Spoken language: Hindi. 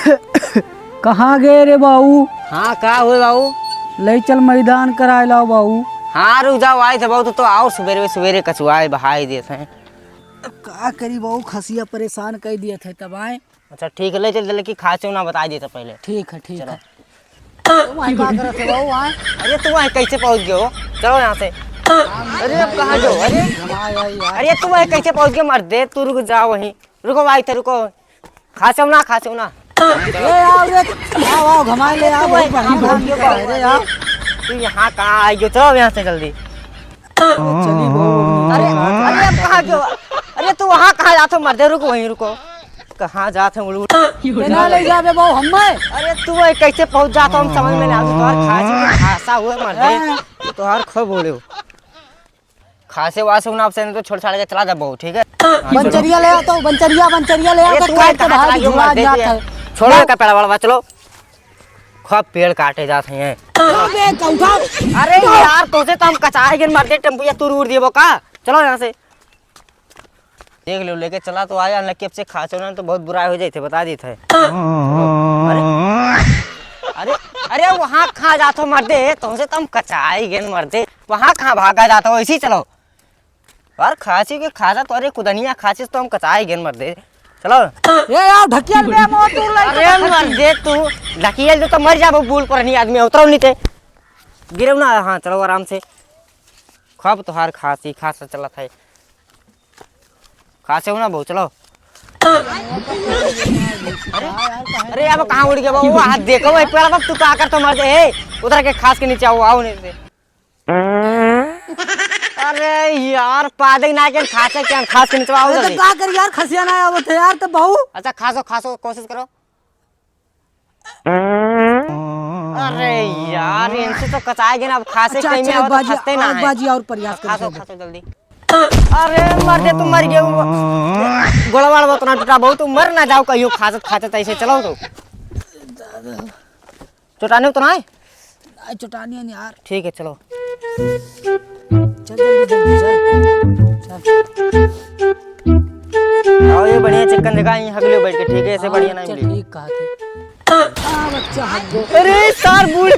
कहाँ गए रे बाबू? हाँ का हुए बाबू? ले चल मैदान कराए लाओ बाबू। हाँ रुक जाओ, आए थे बाबू तो आओ सवेरे सवेरे कछुआए बहाई देते हैं। का करी बाबू, खसिया परेशान कर दिए थे तब आए। अच्छा ठीक है, ले चल जल्दी की खाँसी ना बता देते पहले। ठीक है ठीक है। अरे तुम वहाँ कैसे पहुँच गए हो? चलो यहाँ से। अरे अब कहाँ जाओ? अरे तुम वहाँ कैसे पहुँच गए? मर दे तू, रुक जाओ वहीं। रुको भाई थे, रुको। खाँसे ना। ले आओ रे, आओ घमाए ले आओ भाई, रे आओ। तू यहाँ कहाँ आई गयो? चलो यहाँ से जल्दी। चली बाबू। अरे अब कहाँ गयो? अरे तू वहाँ कहाँ जाते हो? मर दे, रुको वहीं रुको। कहाँ जाते हैं उल्लू? ना ले जाबे बाबू हमें। अरे तू कैसे पहुँच जाता हम समझ में नहीं आता। तुम्हार खांसी में खासा हुआ मर दे। तुम्हार खो बोले हो खांसे वासे ना आपसे तो छोड़ छाड़ के चला जा बहु, ठीक है? बंचरिया ले आओ, बंचरिया ले आओ। छोड़ो का पेड़ वाला, चलो। खूब पेड़ काटे जाते हैं। अरे यार तुझे तो हम कचाए गिन मारते टेम्पू या तू उड़ दिए का। चलो यहाँ से देख लो, लेके चला तो आया न से खांसे ना तो बहुत बुरा हो जाते, बता दी थे। अरे वहाँ कहाँ जाते हो मर्दे? तुमसे तो हम कचाई गिन मर्दे, वहाँ कहाँ भागा जाता हो? ऐसी चलो। और खांसी के खासा तो अरे कुदनिया खांसी तो हम कचाई गिन मर्दे। चलो ये यार ढकियल में मो तू ले। अरे मर्दे तू ढकियल तो मर जाबो, बूल पर नहीं आदमी उतरो नीचे गिरे ना। हाँ चलो आराम से। खूब तोहार खांसी खासा चला था, खासे हो ना बहु। चलो अरे अब कहाँ उड़ गया वो? हाथ देखो वही पेड़ तू क्या कर तो मर जाए। उधर के खास के नीचे आओ नहीं से। अरे यार पादे ना के खासे क्या खास के नीचे आओ जल्दी। क्या कर यार, खसिया ना आवत है यार तो बहु। अच्छा खासो कोशिश करो। अरे यार इनसे तो कचाएंगे ना अब। खासे कहीं में आओ तो खसते ना है। बाजी और प्रयास खासो जल्दी। अरे मर दे, तुम मर गए। गोलवाड़ उतना टूटा बहुत, तुम मर ना जाओ कहीं खाते ऐसे। चलो तो चुटाने तो ना है चुटानी है यार। ठीक है चलो चल आओ। ये बढ़िया चिकन देखा हगले बैठ के, ठीक है? ऐसे बढ़िया नहीं मिली। ठीक कहा थे। बच्चा अरे सार बूढ़